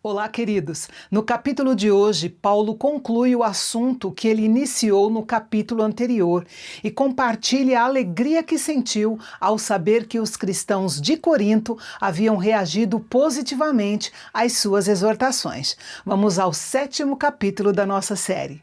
Olá, queridos! No capítulo de hoje, Paulo conclui o assunto que ele iniciou no capítulo anterior e compartilha a alegria que sentiu ao saber que os cristãos de Corinto haviam reagido positivamente às suas exortações. Vamos ao 7º capítulo da nossa série.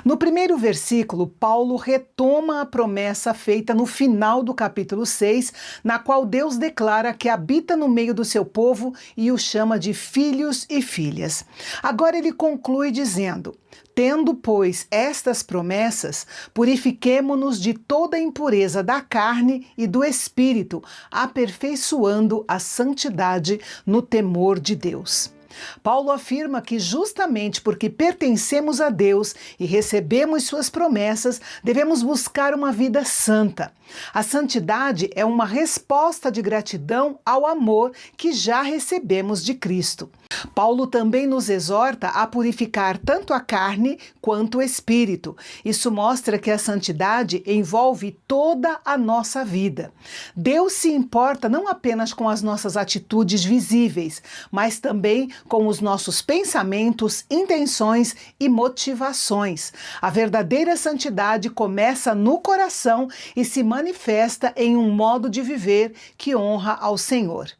No primeiro versículo, Paulo retoma a promessa feita no final do capítulo 6, na qual Deus declara que habita no meio do seu povo e o chama de filhos e filhas. Agora ele conclui dizendo: tendo, pois, estas promessas, purifiquemo-nos de toda a impureza da carne e do espírito, aperfeiçoando a santidade no temor de Deus. Paulo afirma que justamente porque pertencemos a Deus e recebemos suas promessas, devemos buscar uma vida santa. A santidade é uma resposta de gratidão ao amor que já recebemos de Cristo. Paulo também nos exorta a purificar tanto a carne quanto o espírito. Isso mostra que a santidade envolve toda a nossa vida. Deus se importa não apenas com as nossas atitudes visíveis, mas também com os nossos pensamentos, intenções e motivações. A verdadeira santidade começa no coração e se manifesta em um modo de viver que honra ao Senhor.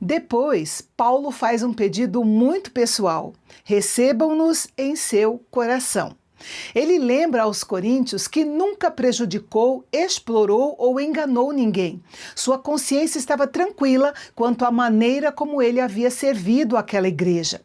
Depois, Paulo faz um pedido muito pessoal: recebam-nos em seu coração. Ele lembra aos coríntios que nunca prejudicou, explorou ou enganou ninguém. Sua consciência estava tranquila quanto à maneira como ele havia servido aquela igreja.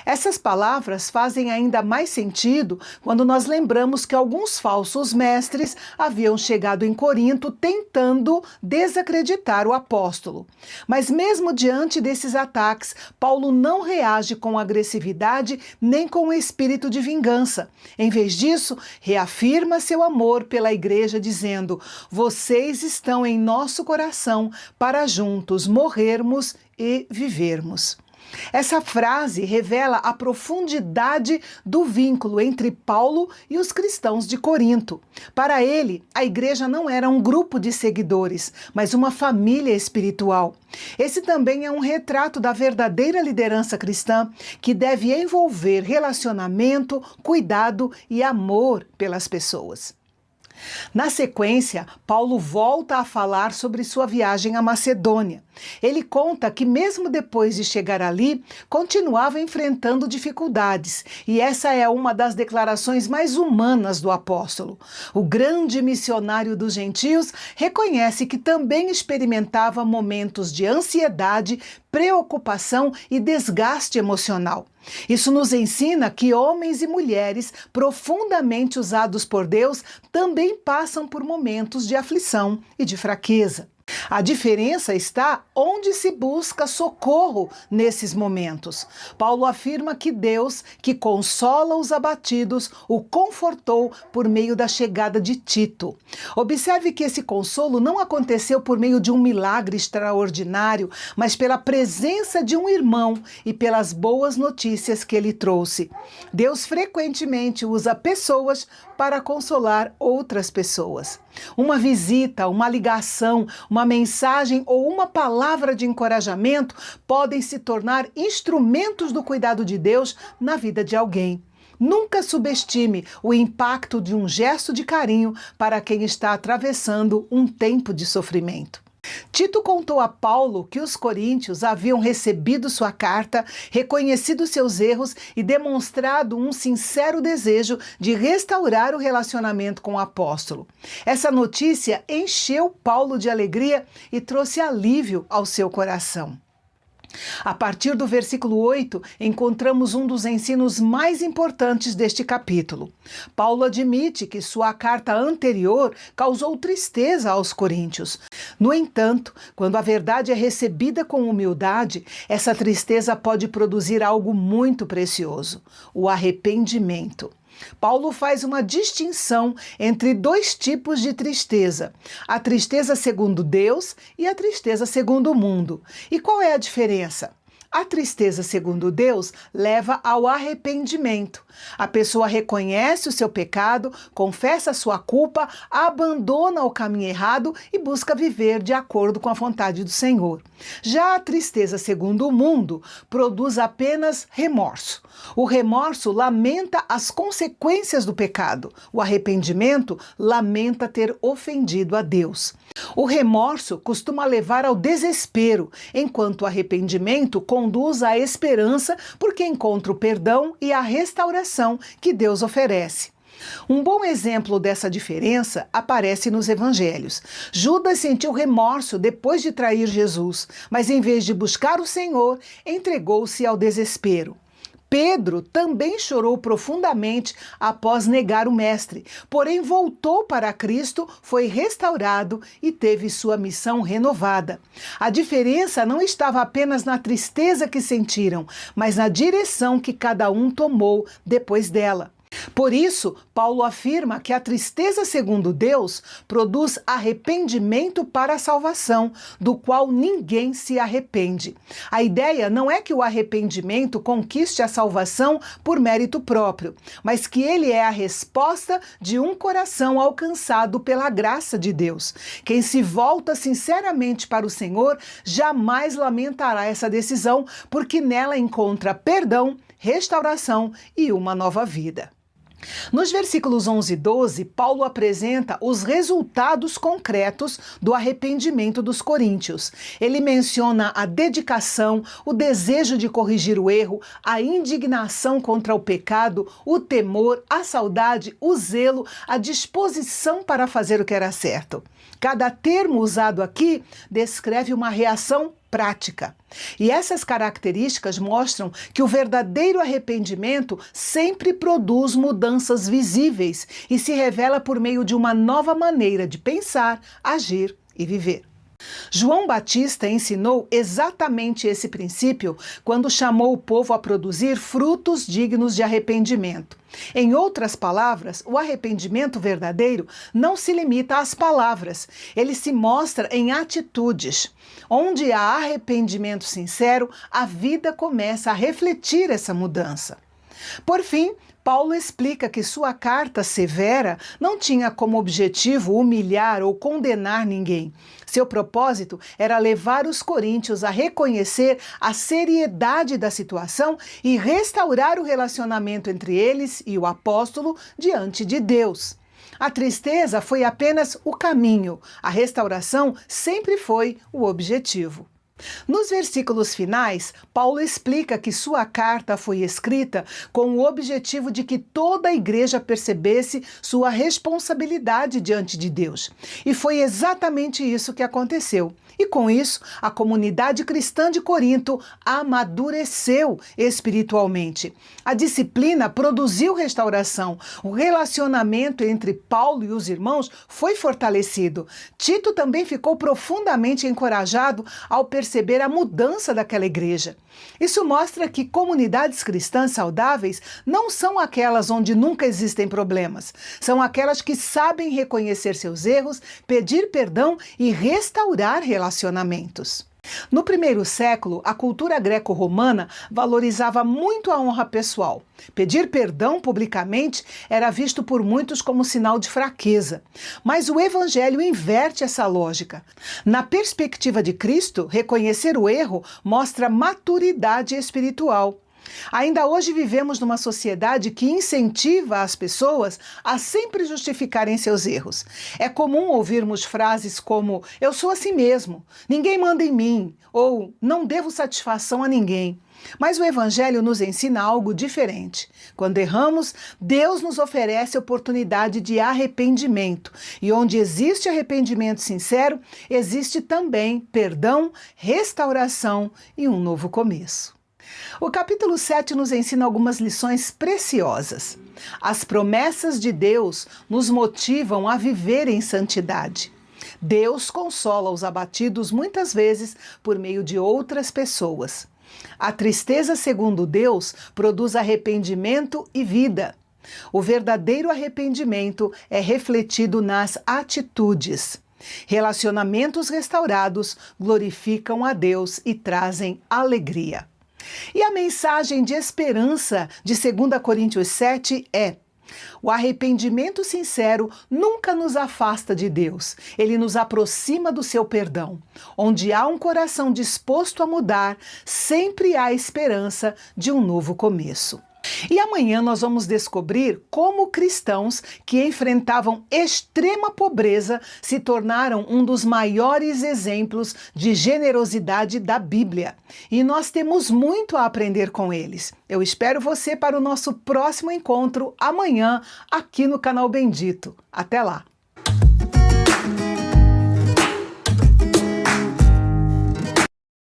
Essas palavras fazem ainda mais sentido quando nós lembramos que alguns falsos mestres haviam chegado em Corinto tentando desacreditar o apóstolo. Mas mesmo diante desses ataques, Paulo não reage com agressividade nem com espírito de vingança. Em vez disso, reafirma seu amor pela igreja, dizendo: vocês estão em nosso coração para juntos morrermos e vivermos. Essa frase revela a profundidade do vínculo entre Paulo e os cristãos de Corinto. Para ele, a igreja não era um grupo de seguidores, mas uma família espiritual. Esse também é um retrato da verdadeira liderança cristã, que deve envolver relacionamento, cuidado e amor pelas pessoas. Na sequência, Paulo volta a falar sobre sua viagem à Macedônia. Ele conta que mesmo depois de chegar ali, continuava enfrentando dificuldades, e essa é uma das declarações mais humanas do apóstolo. O grande missionário dos gentios reconhece que também experimentava momentos de ansiedade, preocupação e desgaste emocional. Isso nos ensina que homens e mulheres profundamente usados por Deus também passam por momentos de aflição e de fraqueza. A diferença está onde se busca socorro nesses momentos. Paulo afirma que Deus, que consola os abatidos, o confortou por meio da chegada de Tito. Observe que esse consolo não aconteceu por meio de um milagre extraordinário, mas pela presença de um irmão e pelas boas notícias que ele trouxe. Deus frequentemente usa pessoas para consolar outras pessoas. Uma visita, uma ligação, uma mensagem ou uma palavra de encorajamento podem se tornar instrumentos do cuidado de Deus na vida de alguém. Nunca subestime o impacto de um gesto de carinho para quem está atravessando um tempo de sofrimento. Tito contou a Paulo que os coríntios haviam recebido sua carta, reconhecido seus erros e demonstrado um sincero desejo de restaurar o relacionamento com o apóstolo. Essa notícia encheu Paulo de alegria e trouxe alívio ao seu coração. A partir do versículo 8, encontramos um dos ensinos mais importantes deste capítulo. Paulo admite que sua carta anterior causou tristeza aos coríntios. No entanto, quando a verdade é recebida com humildade, essa tristeza pode produzir algo muito precioso: o arrependimento. Paulo faz uma distinção entre dois tipos de tristeza: a tristeza segundo Deus e a tristeza segundo o mundo. E qual é a diferença? A tristeza, segundo Deus, leva ao arrependimento. A pessoa reconhece o seu pecado, confessa a sua culpa, abandona o caminho errado e busca viver de acordo com a vontade do Senhor. Já a tristeza, segundo o mundo, produz apenas remorso. O remorso lamenta as consequências do pecado. O arrependimento lamenta ter ofendido a Deus. O remorso costuma levar ao desespero, enquanto o arrependimento conduz à esperança, porque encontra o perdão e a restauração que Deus oferece. Um bom exemplo dessa diferença aparece nos evangelhos. Judas sentiu remorso depois de trair Jesus, mas em vez de buscar o Senhor, entregou-se ao desespero. Pedro também chorou profundamente após negar o Mestre, porém voltou para Cristo, foi restaurado e teve sua missão renovada. A diferença não estava apenas na tristeza que sentiram, mas na direção que cada um tomou depois dela. Por isso, Paulo afirma que a tristeza, segundo Deus, produz arrependimento para a salvação, do qual ninguém se arrepende. A ideia não é que o arrependimento conquiste a salvação por mérito próprio, mas que ele é a resposta de um coração alcançado pela graça de Deus. Quem se volta sinceramente para o Senhor jamais lamentará essa decisão, porque nela encontra perdão, restauração e uma nova vida. Nos versículos 11 e 12, Paulo apresenta os resultados concretos do arrependimento dos coríntios. Ele menciona a dedicação, o desejo de corrigir o erro, a indignação contra o pecado, o temor, a saudade, o zelo, a disposição para fazer o que era certo. Cada termo usado aqui descreve uma reação prática. E essas características mostram que o verdadeiro arrependimento sempre produz mudanças visíveis e se revela por meio de uma nova maneira de pensar, agir e viver. João Batista ensinou exatamente esse princípio quando chamou o povo a produzir frutos dignos de arrependimento. Em outras palavras, o arrependimento verdadeiro não se limita às palavras, ele se mostra em atitudes. Onde há arrependimento sincero, a vida começa a refletir essa mudança. Por fim, Paulo explica que sua carta severa não tinha como objetivo humilhar ou condenar ninguém. Seu propósito era levar os coríntios a reconhecer a seriedade da situação e restaurar o relacionamento entre eles e o apóstolo diante de Deus. A tristeza foi apenas o caminho, a restauração sempre foi o objetivo. Nos versículos finais, Paulo explica que sua carta foi escrita com o objetivo de que toda a igreja percebesse sua responsabilidade diante de Deus. E foi exatamente isso que aconteceu. E com isso, a comunidade cristã de Corinto amadureceu espiritualmente. A disciplina produziu restauração. O relacionamento entre Paulo e os irmãos foi fortalecido. Tito também ficou profundamente encorajado ao perceber a mudança daquela igreja. Isso mostra que comunidades cristãs saudáveis não são aquelas onde nunca existem problemas. São aquelas que sabem reconhecer seus erros, pedir perdão e restaurar relacionamentos. No primeiro século, a cultura greco-romana valorizava muito a honra pessoal. Pedir perdão publicamente era visto por muitos como sinal de fraqueza. Mas o Evangelho inverte essa lógica. Na perspectiva de Cristo, reconhecer o erro mostra maturidade espiritual. Ainda hoje vivemos numa sociedade que incentiva as pessoas a sempre justificarem seus erros. É comum ouvirmos frases como "eu sou assim mesmo", "ninguém manda em mim" ou "não devo satisfação a ninguém". Mas o Evangelho nos ensina algo diferente. Quando erramos, Deus nos oferece a oportunidade de arrependimento. E onde existe arrependimento sincero, existe também perdão, restauração e um novo começo. O capítulo 7 nos ensina algumas lições preciosas. As promessas de Deus nos motivam a viver em santidade. Deus consola os abatidos muitas vezes por meio de outras pessoas. A tristeza, segundo Deus, produz arrependimento e vida. O verdadeiro arrependimento é refletido nas atitudes. Relacionamentos restaurados glorificam a Deus e trazem alegria. E a mensagem de esperança de 2 Coríntios 7 é: o arrependimento sincero nunca nos afasta de Deus, ele nos aproxima do seu perdão. Onde há um coração disposto a mudar, sempre há esperança de um novo começo. E amanhã nós vamos descobrir como cristãos que enfrentavam extrema pobreza se tornaram um dos maiores exemplos de generosidade da Bíblia. E nós temos muito a aprender com eles. Eu espero você para o nosso próximo encontro amanhã aqui no canal Bendito. Até lá!